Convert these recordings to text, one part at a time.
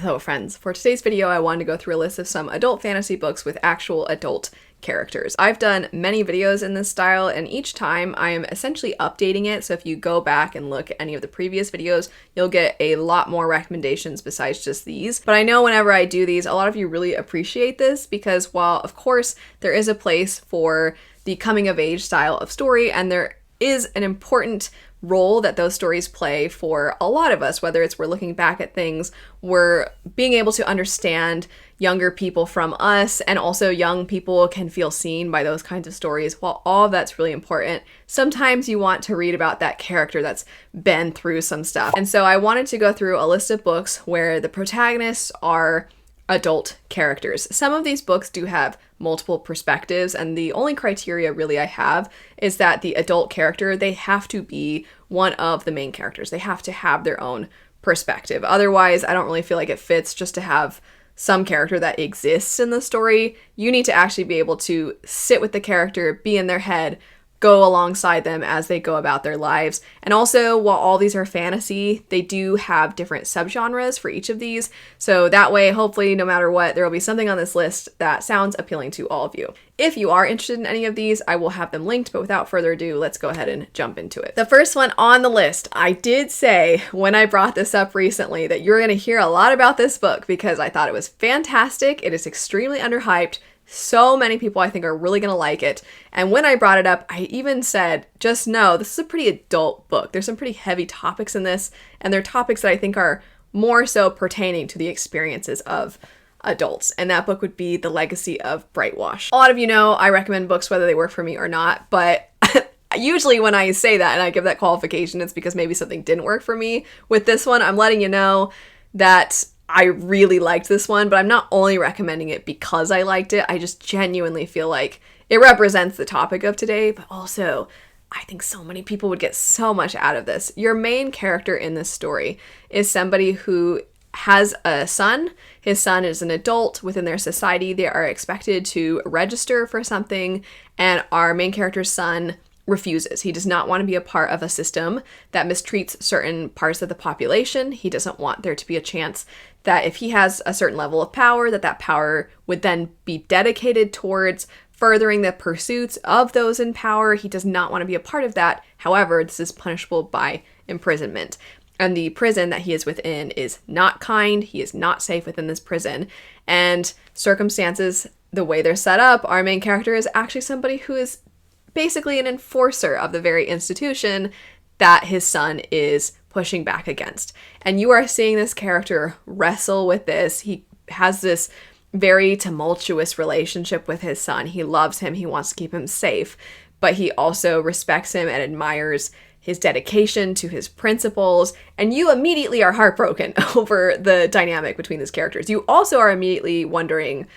Hello friends, for today's video I wanted to go through a list of some adult fantasy books with actual adult characters. I've done many videos in this style and each time I am essentially updating it, so if you go back and look at any of the previous videos you'll get a lot more recommendations besides just these. But I know whenever I do these a lot of you really appreciate this because while of course there is a place for the coming of age style of story and there is an important role that those stories play for a lot of us, whether it's we're looking back at things, we're being able to understand younger people from us, and also young people can feel seen by those kinds of stories. While all of that's really important, sometimes you want to read about that character that's been through some stuff. And so I wanted to go through a list of books where the protagonists are adult characters. Some of these books do have multiple perspectives, and the only criteria really I have is that the adult character, they have to be one of the main characters. They have to have their own perspective. Otherwise, I don't really feel like it fits just to have some character that exists in the story. You need to actually be able to sit with the character, be in their head, go alongside them as they go about their lives. And also, while all these are fantasy, they do have different subgenres for each of these. So that way, hopefully, no matter what, there will be something on this list that sounds appealing to all of you. If you are interested in any of these, I will have them linked, but without further ado, let's go ahead and jump into it. The first one on the list, I did say when I brought this up recently that you're going to hear a lot about this book because I thought it was fantastic. It is extremely underhyped. So many people I think are really going to like it. And when I brought it up, I even said, just know this is a pretty adult book. There's some pretty heavy topics in this, and they're topics that I think are more so pertaining to the experiences of adults. And that book would be The Legacy of Brightwash. A lot of you know I recommend books whether they work for me or not, but usually when I say that and I give that qualification, it's because maybe something didn't work for me. With this one, I'm letting you know that I really liked this one, but I'm not only recommending it because I liked it. I just genuinely feel like it represents the topic of today, but also I think so many people would get so much out of this. Your main character in this story is somebody who has a son. His son is an adult within their society. They are expected to register for something, and our main character's son refuses. He does not want to be a part of a system that mistreats certain parts of the population. He doesn't want there to be a chance that if he has a certain level of power, that power would then be dedicated towards furthering the pursuits of those in power. He does not want to be a part of that. However, this is punishable by imprisonment. And the prison that he is within is not kind. He is not safe within this prison. And circumstances, the way they're set up, our main character is actually somebody who is basically an enforcer of the very institution that his son is pushing back against. And you are seeing this character wrestle with this. He has this very tumultuous relationship with his son. He loves him. He wants to keep him safe, but he also respects him and admires his dedication to his principles. And you immediately are heartbroken over the dynamic between these characters. You also are immediately wondering,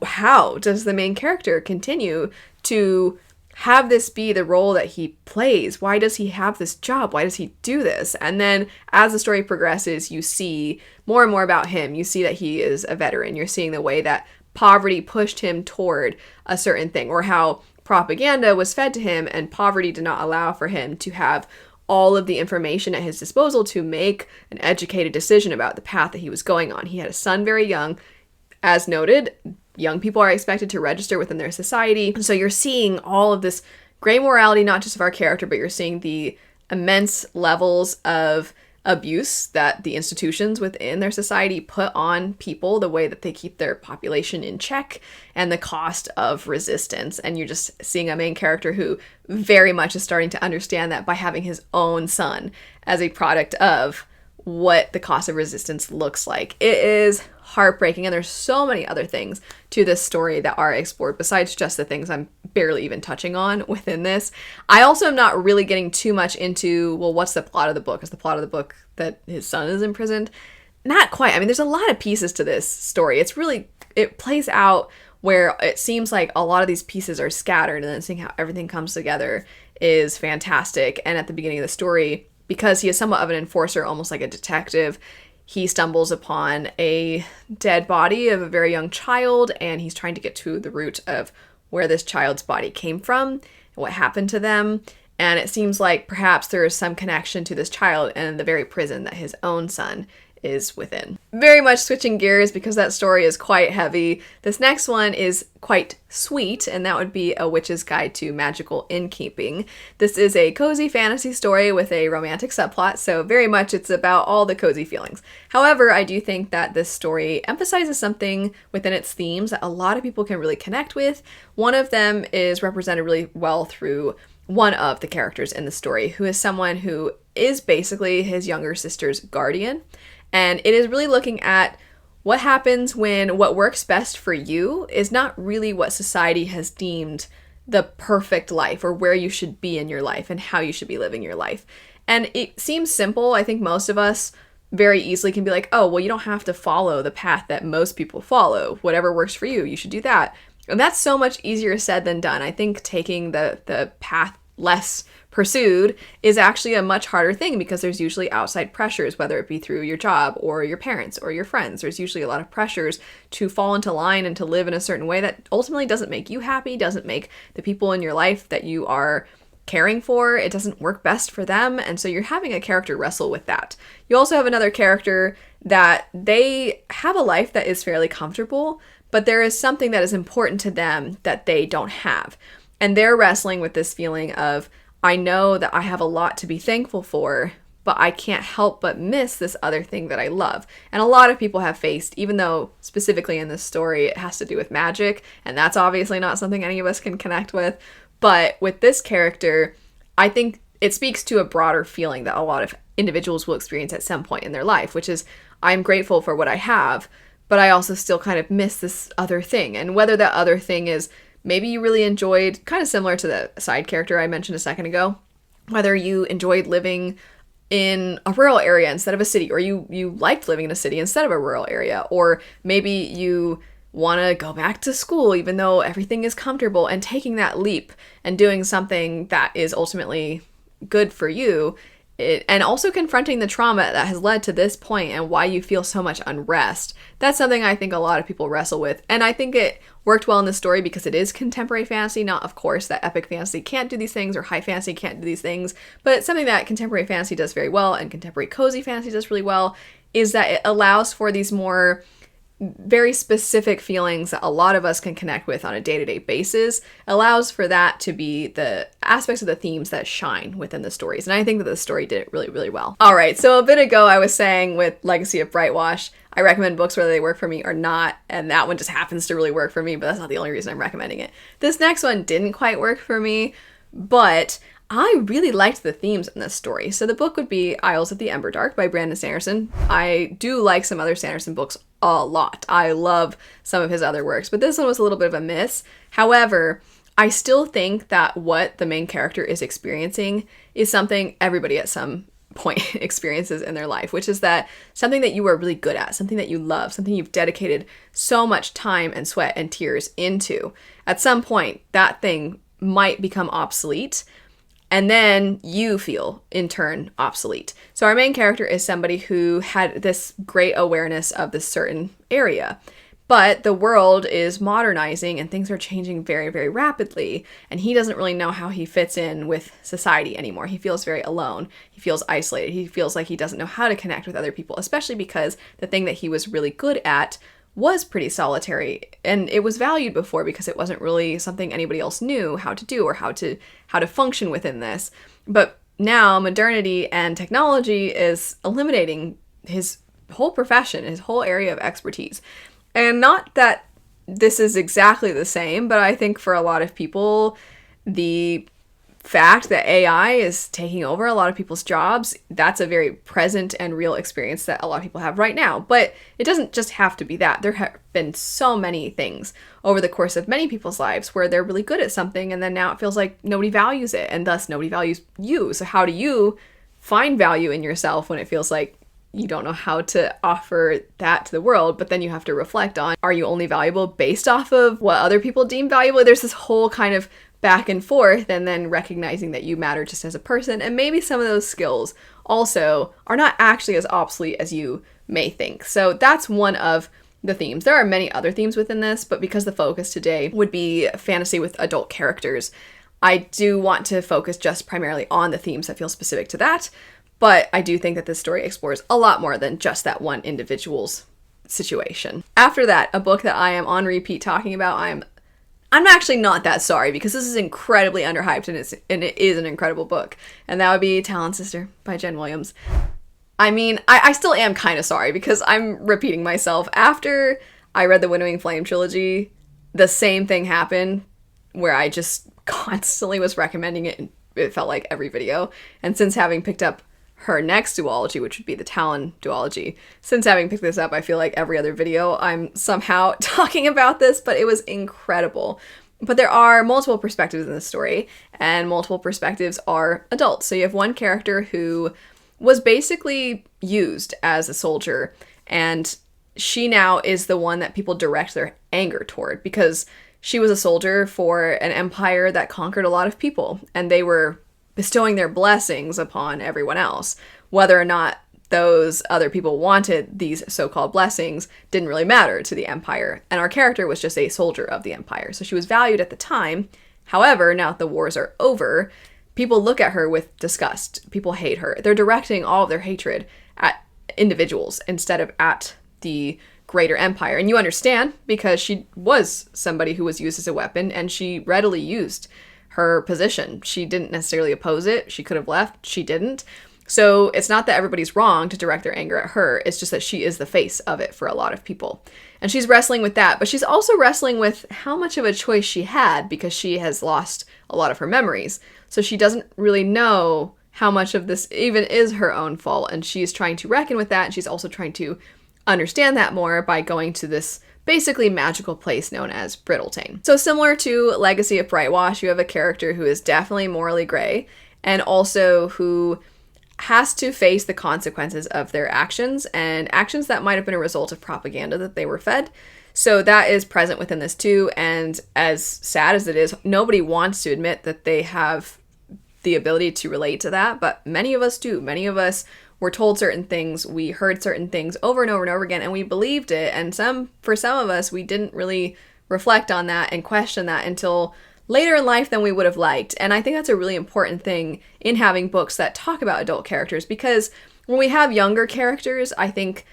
how does the main character continue to have this be the role that he plays? Why does he have this job? Why does he do this? And then as the story progresses, you see more and more about him. You see that he is a veteran. You're seeing the way that poverty pushed him toward a certain thing, or how propaganda was fed to him and poverty did not allow for him to have all of the information at his disposal to make an educated decision about the path that he was going on. He had a son very young. As noted, young people are expected to register within their society. So you're seeing all of this gray morality, not just of our character, but you're seeing the immense levels of abuse that the institutions within their society put on people, the way that they keep their population in check, and the cost of resistance. And you're just seeing a main character who very much is starting to understand that by having his own son as a product of what the cost of resistance looks like. It is heartbreaking, and there's so many other things to this story that are explored besides just the things I'm barely even touching on within this. I also am not really getting too much into, well, what's the plot of the book? Is the plot of the book that his son is imprisoned? Not quite. I mean, there's a lot of pieces to this story. It plays out where it seems like a lot of these pieces are scattered, and then seeing how everything comes together is fantastic. And at the beginning of the story, because he is somewhat of an enforcer, almost like a detective, he stumbles upon a dead body of a very young child, and he's trying to get to the root of where this child's body came from and what happened to them. And it seems like perhaps there is some connection to this child and the very prison that his own son is within. Very much switching gears because that story is quite heavy. This next one is quite sweet, and that would be A Witch's Guide to Magical Innkeeping. This is a cozy fantasy story with a romantic subplot, so very much it's about all the cozy feelings. However, I do think that this story emphasizes something within its themes that a lot of people can really connect with. One of them is represented really well through one of the characters in the story, who is someone who is basically his younger sister's guardian. And it is really looking at what happens when what works best for you is not really what society has deemed the perfect life, or where you should be in your life and how you should be living your life. And it seems simple. I think most of us very easily can be like, oh, well, you don't have to follow the path that most people follow. Whatever works for you, you should do that. And that's so much easier said than done. I think taking the path less pursued is actually a much harder thing, because there's usually outside pressures, whether it be through your job or your parents or your friends. There's usually a lot of pressures to fall into line and to live in a certain way that ultimately doesn't make you happy, doesn't make the people in your life that you are caring for, it doesn't work best for them. And so you're having a character wrestle with that. You also have another character that they have a life that is fairly comfortable, but there is something that is important to them that they don't have. And they're wrestling with this feeling of, I know that I have a lot to be thankful for, but I can't help but miss this other thing that I love. And a lot of people have faced, even though specifically in this story it has to do with magic, and that's obviously not something any of us can connect with. But with this character, I think it speaks to a broader feeling that a lot of individuals will experience at some point in their life, which is, I'm grateful for what I have, but I also still kind of miss this other thing. And whether that other thing is, maybe you really enjoyed, kind of similar to the side character I mentioned a second ago, whether you enjoyed living in a rural area instead of a city, or you liked living in a city instead of a rural area, or maybe you want to go back to school even though everything is comfortable, and taking that leap and doing something that is ultimately good for you, and also confronting the trauma that has led to this point and why you feel so much unrest. That's something I think a lot of people wrestle with. And I think it worked well in this story because it is contemporary fantasy. Not, of course, that epic fantasy can't do these things or high fantasy can't do these things, but something that contemporary fantasy does very well and contemporary cozy fantasy does really well is that it allows for these more very specific feelings that a lot of us can connect with on a day-to-day basis, allows for that to be the aspects of the themes that shine within the stories. And I think that the story did it really, really well. All right, so a bit ago I was saying with Legacy of Brightwash, I recommend books whether they work for me or not, and that one just happens to really work for me, but that's not the only reason I'm recommending it. This next one didn't quite work for me, but I really liked the themes in this story. So the book would be Isles of the Emberdark by Brandon Sanderson. I do like some other Sanderson books a lot. I love some of his other works, but this one was a little bit of a miss. However, I still think that what the main character is experiencing is something everybody at some point experiences in their life, which is that something that you are really good at, something that you love, something you've dedicated so much time and sweat and tears into. At some point, that thing might become obsolete, and then you feel, in turn, obsolete. So our main character is somebody who had this great awareness of this certain area, but the world is modernizing and things are changing very, very rapidly, and he doesn't really know how he fits in with society anymore. He feels very alone. He feels isolated. He feels like he doesn't know how to connect with other people, especially because the thing that he was really good at was pretty solitary, and it was valued before because it wasn't really something anybody else knew how to do or how to function within this. But now modernity and technology is eliminating his whole profession, his whole area of expertise. And not that this is exactly the same, but I think for a lot of people, the fact that AI is taking over a lot of people's jobs, that's a very present and real experience that a lot of people have right now. But it doesn't just have to be that. There have been so many things over the course of many people's lives where they're really good at something, and then now it feels like nobody values it, and thus nobody values you. So how do you find value in yourself when it feels like you don't know how to offer that to the world? But then you have to reflect on, are you only valuable based off of what other people deem valuable? There's this whole kind of back and forth, and then recognizing that you matter just as a person, and maybe some of those skills also are not actually as obsolete as you may think. So that's one of the themes. There are many other themes within this, but because the focus today would be fantasy with adult characters, I do want to focus just primarily on the themes that feel specific to that. But I do think that this story explores a lot more than just that one individual's situation. After that, a book that I am on repeat talking about, I'm actually not that sorry because this is incredibly underhyped and it is an incredible book. And that would be Talon Sister by Jen Williams. I mean, I still am kind of sorry because I'm repeating myself. After I read the Winnowing Flame trilogy, the same thing happened where I just constantly was recommending it, and it felt like every video. And since having picked up her next duology, which would be the Talon duology, since having picked this up, I feel like every other video I'm somehow talking about this, but it was incredible. But there are multiple perspectives in this story, and multiple perspectives are adults. So you have one character who was basically used as a soldier, and she now is the one that people direct their anger toward because she was a soldier for an empire that conquered a lot of people, and they were bestowing their blessings upon everyone else. Whether or not those other people wanted these so-called blessings didn't really matter to the empire, and our character was just a soldier of the empire, so she was valued at the time. However, now that the wars are over, people look at her with disgust. People hate her. They're directing all of their hatred at individuals instead of at the greater empire. And you understand because she was somebody who was used as a weapon, and she readily used her position. She didn't necessarily oppose it. She could have left. She didn't. So it's not that everybody's wrong to direct their anger at her. It's just that she is the face of it for a lot of people. And she's wrestling with that, but she's also wrestling with how much of a choice she had because she has lost a lot of her memories. So she doesn't really know how much of this even is her own fault. And she's trying to reckon with that. And she's also trying to understand that more by going to this basically magical place known as Brittletane. So similar to Legacy of Brightwash, you have a character who is definitely morally gray and also who has to face the consequences of their actions, and actions that might have been a result of propaganda that they were fed. So that is present within this too, and as sad as it is, nobody wants to admit that they have the ability to relate to that, but many of us do. Many of us were told certain things, we heard certain things over and over and over again, and we believed it. And for some of us, we didn't really reflect on that and question that until later in life than we would have liked. And I think that's a really important thing in having books that talk about adult characters, because when we have younger characters, I think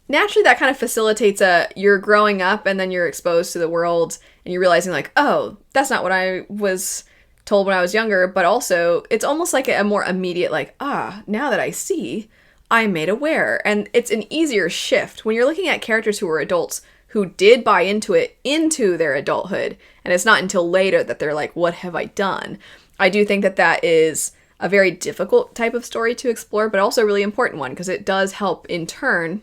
naturally that kind of facilitates you're growing up and then you're exposed to the world and you're realizing like, oh, that's not what I was told when I was younger. But also it's almost like a more immediate like, now that I see, I'm made aware. And it's an easier shift when you're looking at characters who were adults who did buy into it into their adulthood. And it's not until later that they're like, what have I done? I do think that that is a very difficult type of story to explore, but also a really important one because it does help in turn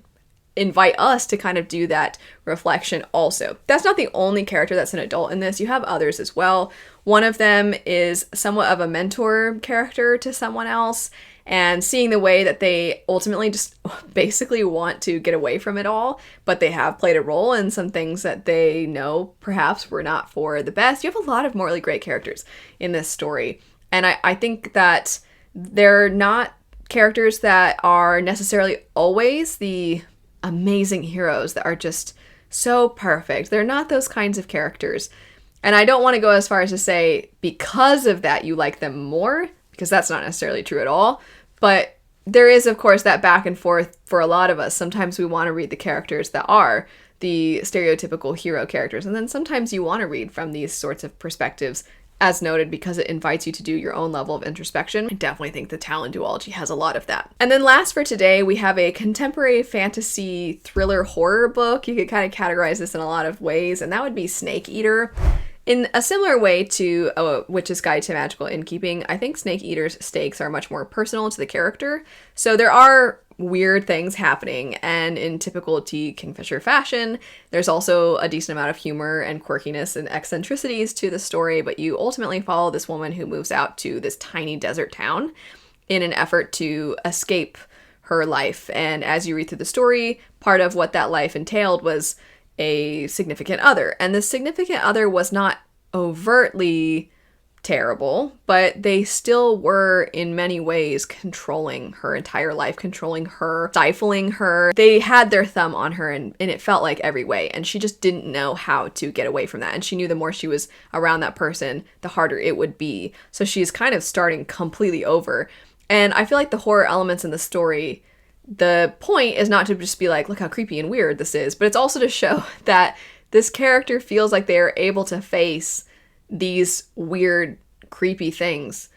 invite us to kind of do that reflection also. That's not the only character that's an adult in this. You have others as well. One of them is somewhat of a mentor character to someone else, and seeing the way that they ultimately just basically want to get away from it all, but they have played a role in some things that they know perhaps were not for the best. You have a lot of morally great characters in this story, and I think that they're not characters that are necessarily always the amazing heroes that are just so perfect. They're not those kinds of characters. And I don't want to go as far as to say because of that you like them more, because that's not necessarily true at all. But there is, of course, that back and forth for a lot of us. Sometimes we want to read the characters that are the stereotypical hero characters. And then sometimes you want to read from these sorts of perspectives, as noted, because it invites you to do your own level of introspection. I definitely think the Talon duology has a lot of that. And then last for today, we have a contemporary fantasy thriller horror book. You could kind of categorize this in a lot of ways, and that would be Snake Eater. In a similar way to A Witch's Guide to Magical Innkeeping, I think Snake Eater's stakes are much more personal to the character. So there are weird things happening, and in typical T. Kingfisher fashion, there's also a decent amount of humor and quirkiness and eccentricities to the story, but you ultimately follow this woman who moves out to this tiny desert town in an effort to escape her life. And as you read through the story, part of what that life entailed was a significant other. And the significant other was not overtly terrible, but they still were in many ways controlling her entire life, controlling her, stifling her. They had their thumb on her and it felt like every way. And she just didn't know how to get away from that. And she knew the more she was around that person, the harder it would be. So she's kind of starting completely over. And I feel like the horror elements in the story, the point is not to just be like, look how creepy and weird this is, but it's also to show that this character feels like they are able to face these weird, creepy things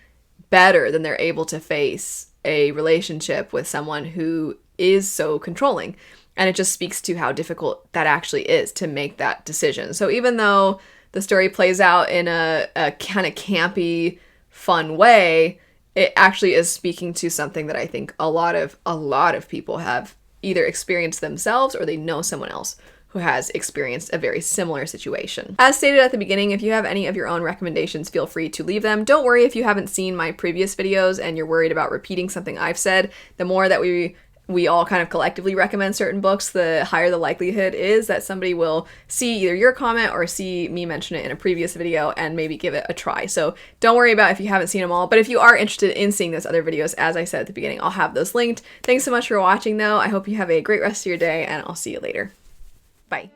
better than they're able to face a relationship with someone who is so controlling. And it just speaks to how difficult that actually is to make that decision. So even though the story plays out in a kind of campy, fun way, it actually is speaking to something that I think a lot of people have either experienced themselves or they know someone else who has experienced a very similar situation. As stated at the beginning, if you have any of your own recommendations, feel free to leave them. Don't worry if you haven't seen my previous videos and you're worried about repeating something I've said. The more that we all kind of collectively recommend certain books, the higher the likelihood is that somebody will see either your comment or see me mention it in a previous video and maybe give it a try. So don't worry about if you haven't seen them all, but if you are interested in seeing those other videos, as I said at the beginning, I'll have those linked. Thanks so much for watching though. I hope you have a great rest of your day and I'll see you later. Bye.